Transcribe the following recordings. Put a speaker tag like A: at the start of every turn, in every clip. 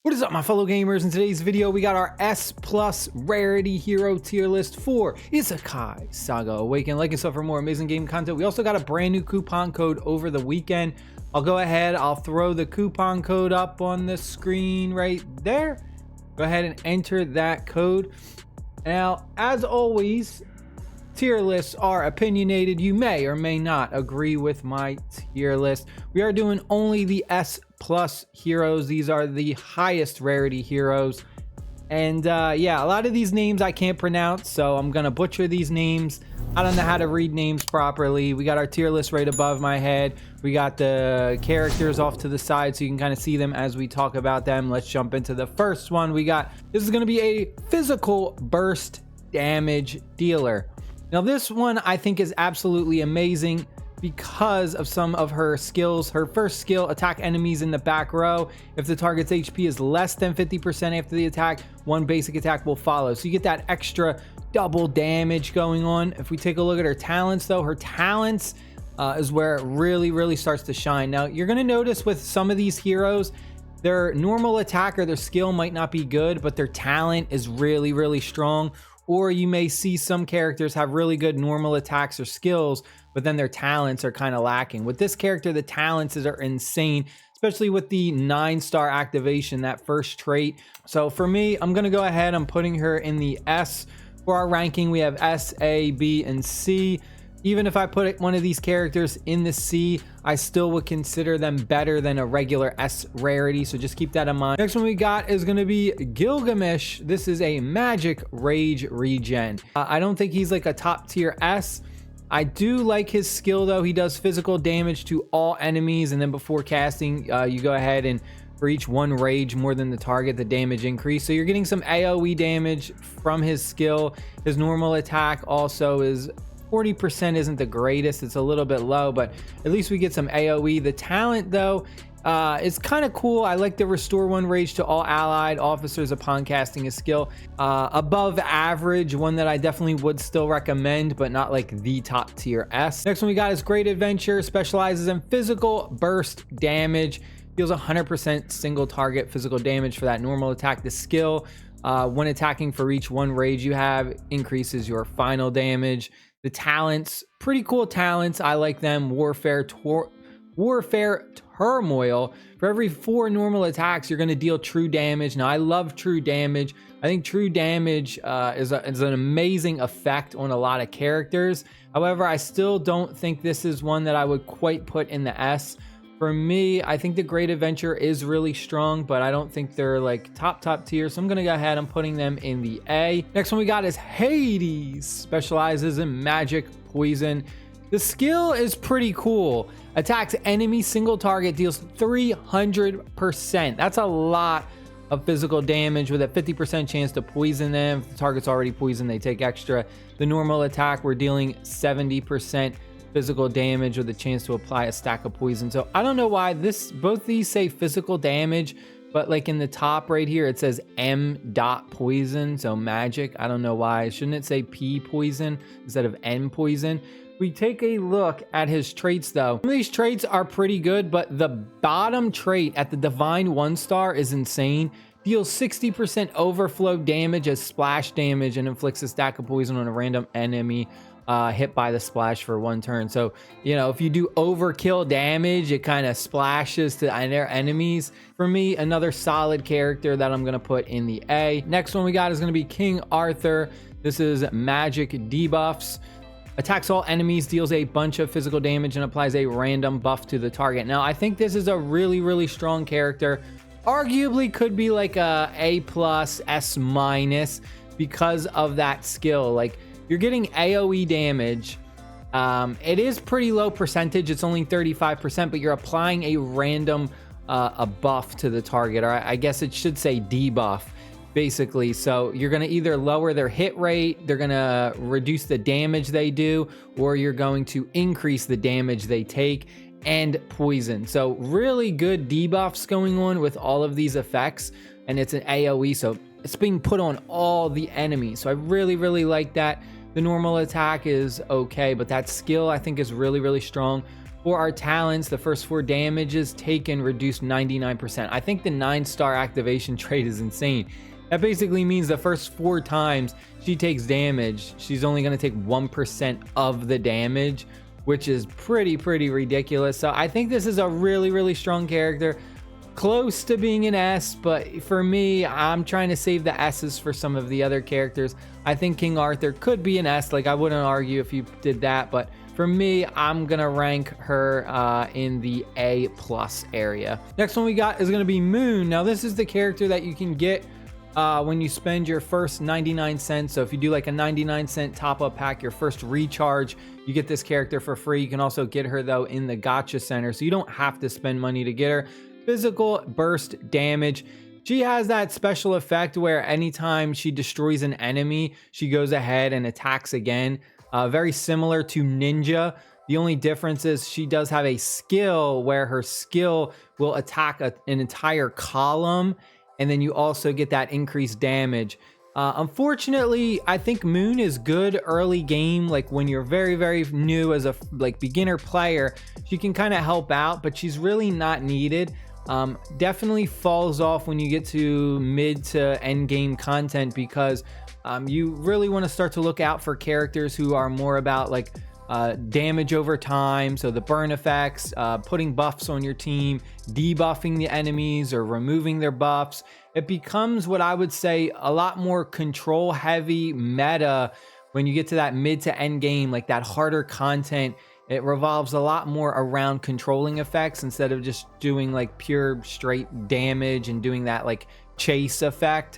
A: What is up, my fellow gamers? In today's video, we got our S+ rarity hero tier list for Isekai Saga Awaken. Like and sub for more amazing game content. We also got a brand new coupon code over the weekend. I'll go ahead, I'll throw the coupon code up on the screen right there. Go ahead and enter that code. Now, as always, tier lists are opinionated. You may or may not agree with my tier list. We are doing only the S+ heroes. These are the highest rarity heroes. And yeah, a lot of these names I can't pronounce, so I'm gonna butcher these names. I don't know how to read names properly. We got our tier list right above my head. We got the characters off to the side so you can kind of see them as we talk about them. Let's jump into the first one. This is gonna be a physical burst damage dealer. Now this one I think is absolutely amazing because of some of her skills. Her first skill, attack enemies in the back row. If the target's HP is less than 50% after the attack, one basic attack will follow. So you get that extra double damage going on. If we take a look at her talents though, her talents is where it really starts to shine. Now you're gonna notice with some of these heroes, their normal attack or their skill might not be good, but their talent is really strong. Or you may see some characters have really good normal attacks or skills, but then their talents are kind of lacking. With this character, the talents are insane, especially with the 9-star activation, that first trait. So for me, I'm gonna go ahead, I'm putting her in the S. For our ranking, we have S, A, B, and C. Even if I put one of these characters in the C, I still would consider them better than a regular S rarity, so just keep that in mind. Next one we got is going to be Gilgamesh. This is a magic rage regen. I don't think he's like a top tier S. I do like his skill though. He does physical damage to all enemies, and then before casting, you go ahead and for each one rage more than the target, the damage increase. So you're getting some AoE damage from his skill. His normal attack also is 40% isn't the greatest, it's a little bit low, but at least we get some AoE. The talent though is kind of cool. I like the restore one rage to all allied officers upon casting a skill. Above average, one that I definitely would still recommend, but not like the top tier S. Next one we got is Great Adventure. Specializes in physical burst damage, deals 100% single target physical damage for that normal attack. The skill, when attacking for each one rage you have, increases your final damage. The talents, pretty cool talents. I like them. Warfare Turmoil. For every 4 normal attacks, you're going to deal true damage. Now, I love true damage. I think true damage is an amazing effect on a lot of characters. However, I still don't think this is one that I would quite put in the S. For me, I think the Great Adventure is really strong, but I don't think they're like top tier. So I'm going to go ahead and putting them in the A. Next one we got is Hades. Specializes in magic poison. The skill is pretty cool. Attacks enemy single target, deals 300%. That's a lot of physical damage with a 50% chance to poison them. If the target's already poisoned, they take extra. The normal attack, we're dealing 70% physical damage with a chance to apply a stack of poison. So I don't know why both these say physical damage, but like in the top right here it says M. poison, so magic. I don't know why. Shouldn't it say P poison instead of N poison? We take a look at his traits though. Some of these traits are pretty good, but the bottom trait at the divine 1-star is insane. Deals 60% overflow damage as splash damage and inflicts a stack of poison on a random enemy hit by the splash for 1 turn. So, you know, if you do overkill damage, it kind of splashes to their enemies. For me, another solid character that I'm going to put in the A. Next one we got is going to be King Arthur. This is magic debuffs. Attacks all enemies, deals a bunch of physical damage, and applies a random buff to the target. Now, I think this is a really strong character. Arguably could be like a A+, S- because of that skill. Like, you're getting AoE damage. It is pretty low percentage. It's only 35%, but you're applying a random a buff to the target, or I guess it should say debuff, basically. So you're going to either lower their hit rate, they're going to reduce the damage they do, or you're going to increase the damage they take and poison. So really good debuffs going on with all of these effects, and it's an AoE, so it's being put on all the enemies. So I really like that. The normal attack is okay, but that skill I think is really strong. For our talents, the first 4 damages taken reduced 99%. I think the 9-star activation trait is insane. That basically means the first 4 times she takes damage, she's only going to take 1% of the damage, which is pretty ridiculous. So I think this is a really strong character. Close to being an S, but for me, I'm trying to save the S's for some of the other characters. I think King Arthur could be an S. Like, I wouldn't argue if you did that, but for me, I'm gonna rank her in the A+ area. Next one we got is gonna be Moon. Now, this is the character that you can get when you spend your first 99 cents. So if you do like a 99-cent top-up pack, your first recharge, you get this character for free. You can also get her though in the Gacha Center, so you don't have to spend money to get her. Physical burst damage. She has that special effect where anytime she destroys an enemy, she goes ahead and attacks again. Very similar to Ninja. The only difference is she does have a skill where her skill will attack an entire column, and then you also get that increased damage. Unfortunately, I think Moon is good early game. Like when you're very new as a beginner player, she can kind of help out, but she's really not needed. Definitely falls off when you get to mid to end game content, because you really want to start to look out for characters who are more about like damage over time. So the burn effects, putting buffs on your team, debuffing the enemies or removing their buffs. It becomes what I would say a lot more control heavy meta when you get to that mid to end game, like that harder content. It revolves a lot more around controlling effects instead of just doing like pure straight damage and doing that like chase effect.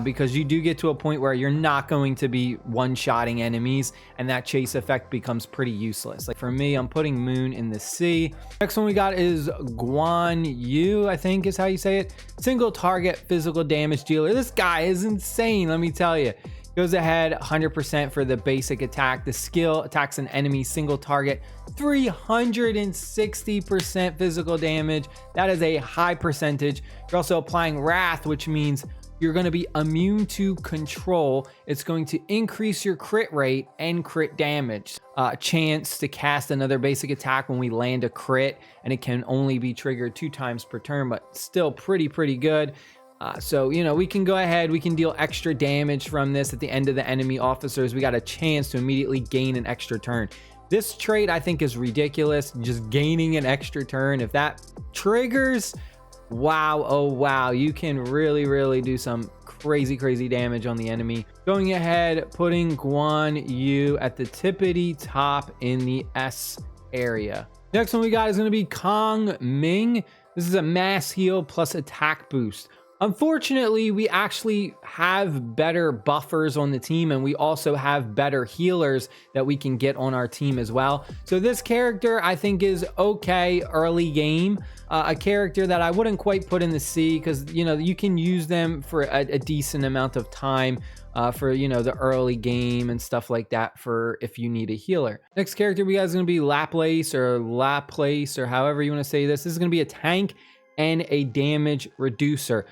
A: Because you do get to a point where you're not going to be one-shotting enemies, and that chase effect becomes pretty useless. Like for me, I'm putting Moon in the C. Next one we got is Guan Yu, I think is how you say it. Single target physical damage dealer. This guy is insane, let me tell you. Goes ahead 100% for the basic attack. The skill attacks an enemy single target, 360% physical damage. That is a high percentage. You're also applying Wrath, which means you're going to be immune to control. It's going to increase your crit rate and crit damage. Chance to cast another basic attack when we land a crit, and it can only be triggered 2 times per turn, but still pretty good. So, you know, we can go ahead, we can deal extra damage from this at the end of the enemy officers. We got a chance to immediately gain an extra turn. This trait I think is ridiculous, just gaining an extra turn. If that triggers, wow, oh wow, you can really do some crazy damage on the enemy. Going ahead, putting Guan Yu at the tippity top in the S area. Next one we got is going to be Kong Ming. This is a mass heal plus attack boost. Unfortunately, we actually have better buffers on the team, and we also have better healers that we can get on our team as well. So this character I think is okay early game. A character that I wouldn't quite put in the C, because you know you can use them for a decent amount of time for, you know, the early game and stuff like that, for if you need a healer. Next character we got is going to be Laplace or however you want to say this. This is going to be a tank and a damage reducer.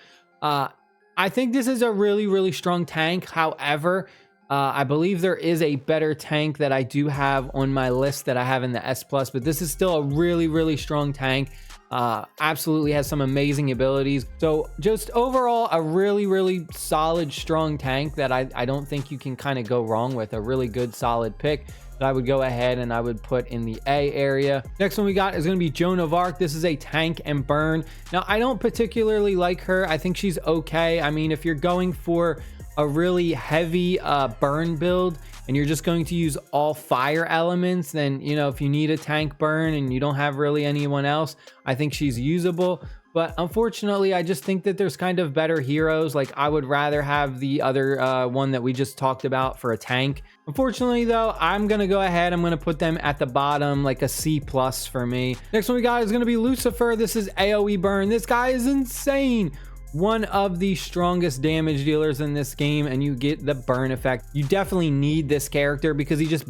A: I think this is a really strong tank. However, I believe there is a better tank that I do have on my list that I have in the S+, but this is still a really strong tank. Absolutely has some amazing abilities. So just overall, a really solid, strong tank that I don't think you can kind of go wrong with. A really good, solid pick that I would go ahead and I would put in the A area. Next one we got is going to be Joan of Arc. This is a tank and burn. Now, I don't particularly like her. I think she's okay. I mean, if you're going for a really heavy burn build and you're just going to use all fire elements, then, you know, if you need a tank burn and you don't have really anyone else, I think she's usable. But unfortunately, I just think that there's kind of better heroes. Like, I would rather have the other one that we just talked about for a tank. Unfortunately, though, I'm going to go ahead. I'm going to put them at the bottom, like a C+ for me. Next one we got is going to be Lucifer. This is AoE burn. This guy is insane. One of the strongest damage dealers in this game, and you get the burn effect. You definitely need this character because he just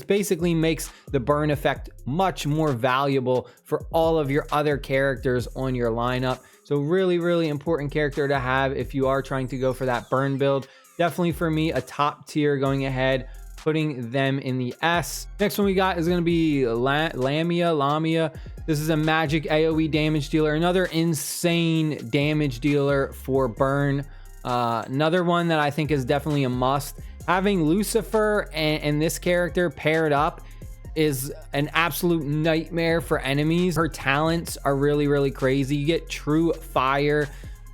A: basically makes the burn effect much more valuable for all of your other characters on your lineup. So really important character to have if you are trying to go for that burn build. Definitely for me, a top tier going ahead, putting them in the S. Next one we got is going to be Lamia. This is a magic AoE damage dealer, another insane damage dealer for burn. Another one that I think is definitely a must. Having Lucifer and this character paired up is an absolute nightmare for enemies. Her talents are really crazy. You get true fire.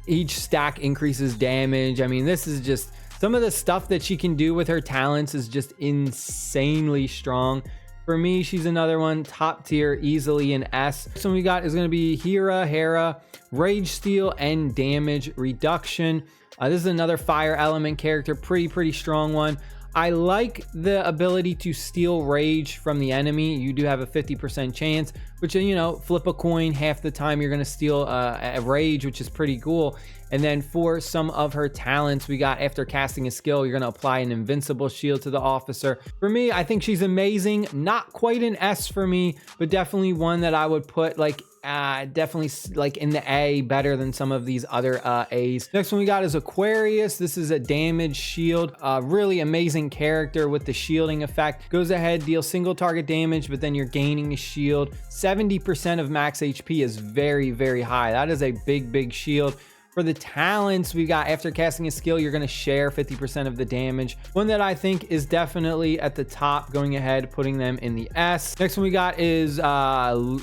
A: Each stack increases damage. I mean, this is just some of the stuff that she can do with her talents is just insanely strong. For me, she's another one, top tier, easily an S. Next one we got is going to be Hera, Rage Steal and Damage Reduction. This is another fire element character, pretty strong one. I like the ability to steal rage from the enemy. You do have a 50% chance, which, you know, flip a coin, half the time you're going to steal a rage, which is pretty cool. And then for some of her talents, we got after casting a skill, you're going to apply an invincible shield to the officer. For me, I think she's amazing. Not quite an S for me, but definitely one that I would put like definitely like in the A, better than some of these other A's. Next one we got is Aquarius. This is a damage shield, really amazing character with the shielding effect. Goes ahead, deals single target damage, but then you're gaining a shield. 70% of max HP is very high. That is a big shield. For the talents, we got after casting a skill, you're going to share 50% of the damage. One that I think is definitely at the top, going ahead, putting them in the S. Next one we got is Lubu,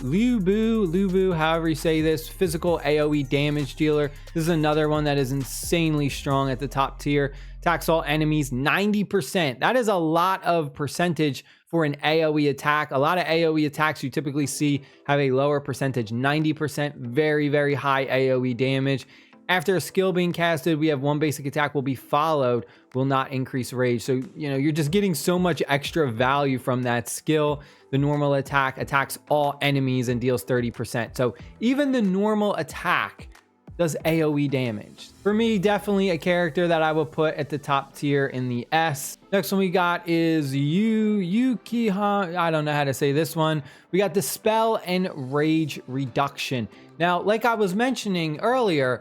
A: however you say this, physical AoE damage dealer. This is another one that is insanely strong at the top tier. Attacks all enemies 90%. That is a lot of percentage for an AoE attack. A lot of AoE attacks you typically see have a lower percentage, 90%, very high AoE damage. After a skill being casted, we have one basic attack will be followed, will not increase rage. So, you know, you're just getting so much extra value from that skill. The normal attack attacks all enemies and deals 30%. So even the normal attack does AoE damage. For me, definitely a character that I will put at the top tier in the S. Next one we got is Yukiha. I don't know how to say this one. We got Dispel and Rage Reduction. Now, like I was mentioning earlier,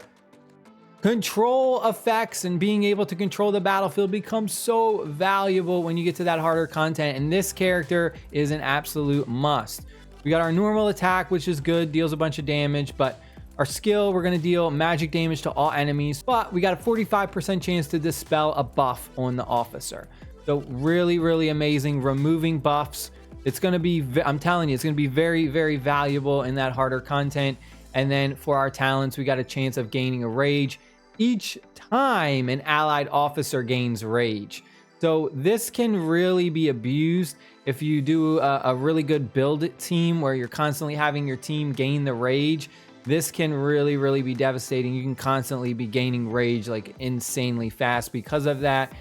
A: control effects and being able to control the battlefield becomes so valuable when you get to that harder content, and this character is an absolute must. We got our normal attack, which is good, deals a bunch of damage, but our skill, we're going to deal magic damage to all enemies, but we got a 45% chance to dispel a buff on the officer. So really amazing, removing buffs. It's going to be, I'm telling you, it's going to be very valuable in that harder content. And then for our talents, we got a chance of gaining a rage each time an allied officer gains rage. So this can really be abused if you do a really good build team where you're constantly having your team gain the rage. This can really be devastating. You can constantly be gaining rage like insanely fast because of that.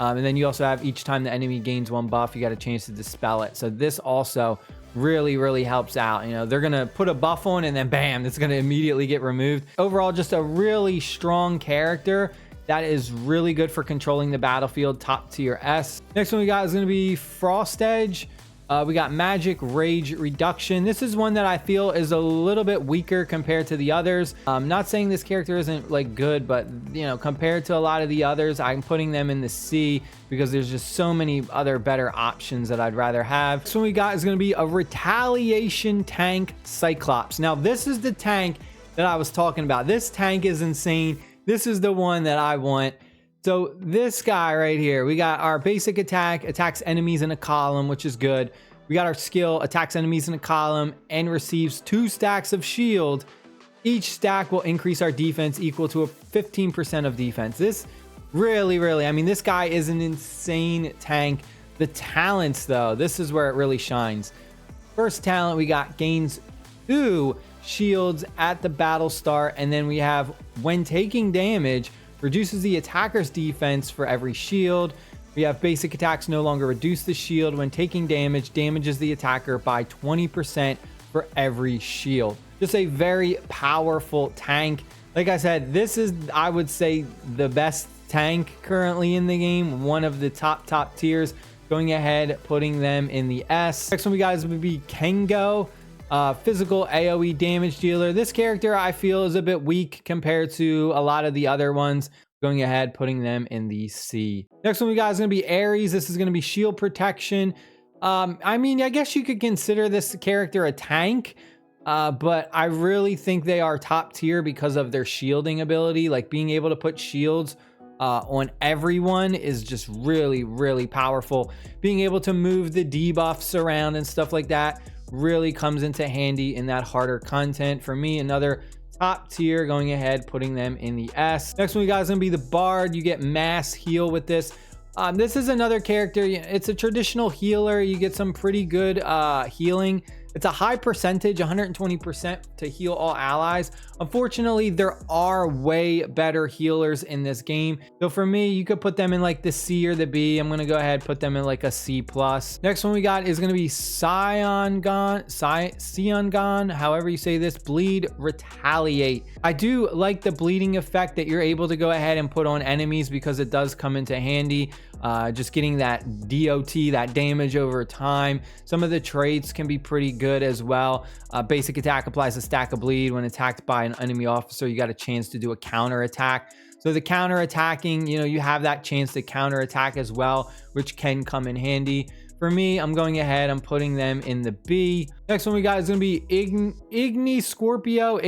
A: And then you also have each time the enemy gains one buff, you got a chance to dispel it. So this also really helps out. You know, they're gonna put a buff on and then bam, it's gonna immediately get removed. Overall, just a really strong character that is really good for controlling the battlefield, top tier S. Next one we got is gonna be Frost Edge. We got Magic Rage Reduction. This is one that I feel is a little bit weaker compared to the others. I'm not saying this character isn't like good, but you know, compared to a lot of the others, I'm putting them in the C because there's just so many other better options that I'd rather have. Next one we got is going to be a Retaliation Tank Cyclops. Now this is the tank that I was talking about. This tank is insane. This is the one that I want. So this guy right here, we got our basic attack, attacks enemies in a column, which is good. We got our skill, attacks enemies in a column and receives 2 stacks of shield. Each stack will increase our defense equal to a 15% of defense. This really, I mean, this guy is an insane tank. The talents though, this is where it really shines. First talent we got gains 2 shields at the battle start. And then we have when taking damage, reduces the attacker's defense for every shield. We have basic attacks no longer reduce the shield. When taking damage, damages the attacker by 20% for every shield. Just a very powerful tank. Like I said, this is, I would say, the best tank currently in the game. One of the top tiers. Going ahead, putting them in the S. Next one we got is going to be Kengo. Physical AoE damage dealer. This character I feel is a bit weak compared to a lot of the other ones. Going ahead, putting them in the C. Next one we got is going to be Ares. This is going to be shield protection. I mean, I guess you could consider this character a tank, but I really think they are top tier because of their shielding ability. Like being able to put shields on everyone is just really, really powerful. Being able to move the debuffs around and stuff like that really comes into handy in that harder content. For me, another top tier, going ahead, putting them in the S. Next one we got is gonna be the Bard. You get mass heal with this. This is another character. It's a traditional healer. You get some pretty good healing. It's a high percentage, 120% to heal all allies. Unfortunately, there are way better healers in this game. So for me, you could put them in like the C or the B. I'm gonna go ahead and put them in like a C+. Next one we got is gonna be Siongon, however you say this, Bleed Retaliate. I do like the bleeding effect that you're able to go ahead and put on enemies because it does come into handy. Just getting that DOT, that damage over time. Some of the traits can be pretty good as well. Basic attack applies a stack of bleed. When attacked by an enemy officer, you got a chance to do a counter attack. So the counter attacking, you have that chance to counter attack as well, which can come in handy. For me, I'm going ahead, I'm putting them in the B. Next one we got is going to be Ignis Scorpio,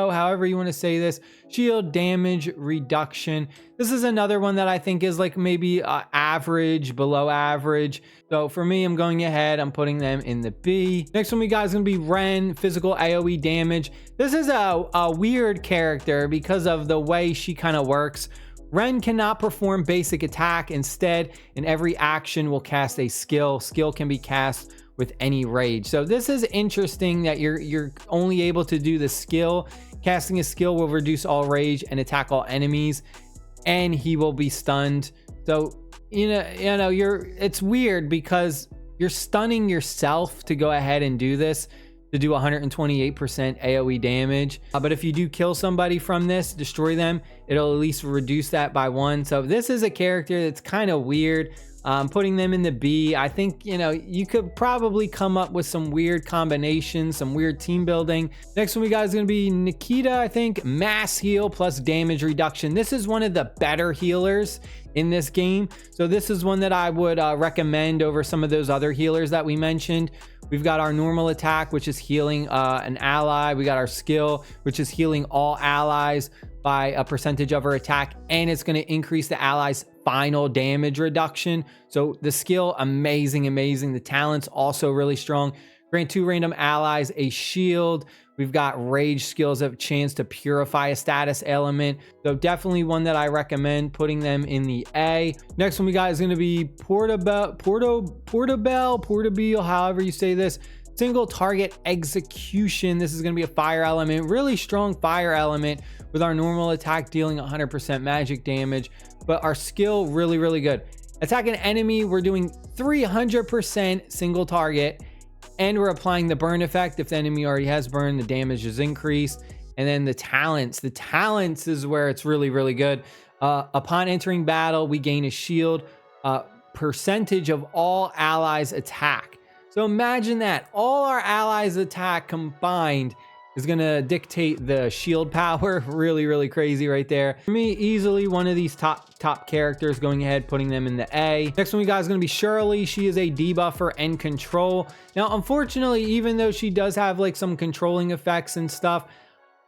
A: however you want to say this. Shield damage reduction. This is another one that I think is like maybe average, below average. So for me, I'm going ahead, I'm putting them in the B. Next one we got is going to be Ren, physical AoE damage. This is a weird character because of the way she kind of works. Ren cannot perform basic attack. Instead, in every action will cast a skill. Skill can be cast with any rage. So this is interesting that you're only able to do the skill. Casting a skill will reduce all rage and attack all enemies, and he will be stunned. So it's weird because you're stunning yourself to go ahead and do this, to do 128% AoE damage. But if you do kill somebody from this, destroy them, it'll at least reduce that by 1. So this is a character that's kind of weird. Putting them in the B. I think, you could probably come up with some weird combinations, some weird team building. Next one we got is going to be Nikita, I think. Mass heal plus damage reduction. This is one of the better healers in this game. So this is one that I would recommend over some of those other healers that we mentioned. We've got our normal attack, which is healing an ally. We got our skill, which is healing all allies by a percentage of her attack, and it's going to increase the allies' final damage reduction. So the skill, amazing. The talent's also really strong. Grant 2 random allies a shield. We've got rage skills of chance to purify a status element. So definitely one that I recommend, putting them in the A. Next one we got is going to be Portable, however you say this. Single target execution. This is going to be a fire element, really strong fire element, with our normal attack dealing 100% magic damage, but our skill really good. Attack an enemy, we're doing 300% single target, and we're applying the burn effect. If the enemy already has burn, the damage is increased. And then the talents is where it's really good. Upon entering battle, we gain a shield, percentage of all allies attack. So imagine that all our allies attack combined is going to dictate the shield power. Really crazy right there. For me, easily one of these top characters, going ahead, putting them in the A. Next one we got is going to be Shirley. She is a debuffer and control. Now, unfortunately, even though she does have like some controlling effects and stuff,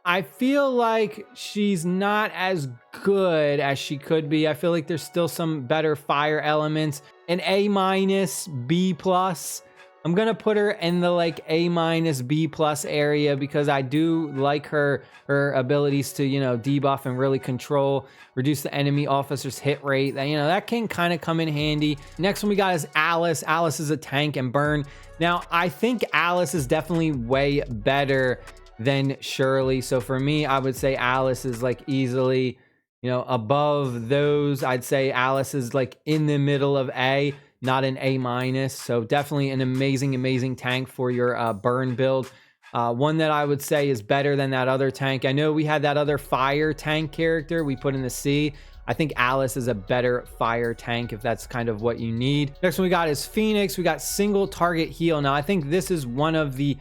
A: I feel like she's not as good as she could be. I feel like there's still some better fire elements. An A-, B+. I'm gonna put her in the like A-, B+ area because I do like her abilities to debuff and really control, reduce the enemy officer's hit rate. That can kind of come in handy. Next one we got is Alice. Alice is a tank and burn. Now I think Alice is definitely way better than Shirley. So for me, I would say Alice is like easily above those. I'd say Alice is like in the middle of A, not an A-. So definitely an amazing tank for your burn build. One that I would say is better than that other tank. I know we had that other fire tank character we put in the C. I think Alice is a better fire tank if that's kind of what you need. Next one we got is Phoenix. We got single target heal. Now I think this is one of the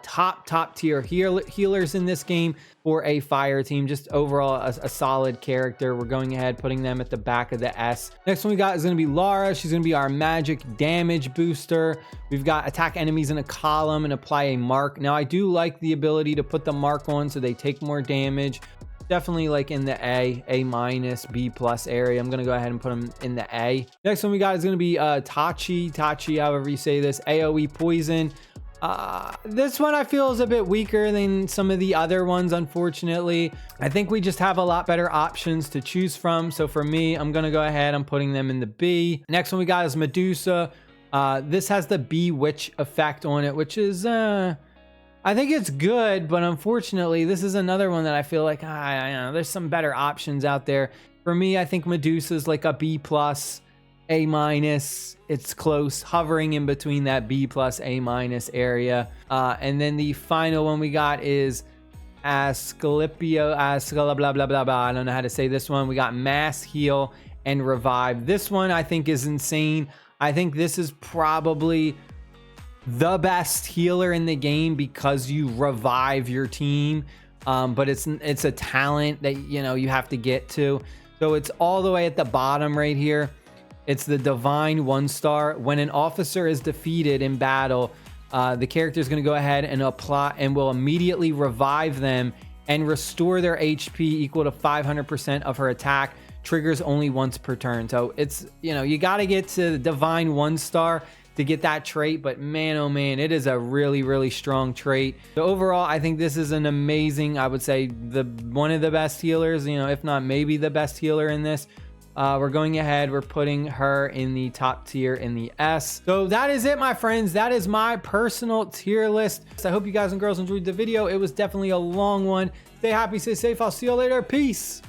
A: top tier healers in this game for a fire team. Just overall a solid character. We're going ahead putting them at the back of the S. Next one we got is going to be Lara. She's going to be our magic damage booster. We've got attack enemies in a column and apply a mark. Now I do like the ability to put the mark on so they take more damage. Definitely like in the A minus, B plus area. I'm going to go ahead and put them in the A. Next one we got is going to be Tachi, however you say this, AoE poison. This one I feel is a bit weaker than some of the other ones, unfortunately. I think we just have a lot better options to choose from. So for me, I'm going to go ahead, I'm putting them in the B. Next one we got is Medusa. This has the Bewitch effect on it, which is, I think it's good, but unfortunately, this is another one that I feel like, I don't know, there's some better options out there. For me, I think Medusa's like a B plus, A minus. It's close, hovering in between that B plus, A minus area. And then the final one we got is Asclepio, blah, blah, blah, blah. I don't know how to say this one. We got Mass Heal and Revive. This one I think is insane. I think this is probably the best healer in the game because you revive your team. But it's a talent that, you know, you have to get to. So it's all the way at the bottom right here. It's the Divine 1-star. When an officer is defeated in battle, the character is going to go ahead and apply and will immediately revive them and restore their HP equal to 500% of her attack. Triggers only once per turn. So it's, you know, you got to get to the Divine 1-star to get that trait, but man, oh man, it is a really, really strong trait. So overall, I think this is an amazing, I would say one of the best healers, you know, if not maybe the best healer in this. We're going ahead, we're putting her in the top tier in the S. So that is it, my friends. That is my personal tier list. So I hope you guys and girls enjoyed the video. It was definitely a long one. Stay happy, stay safe. I'll see you later. Peace.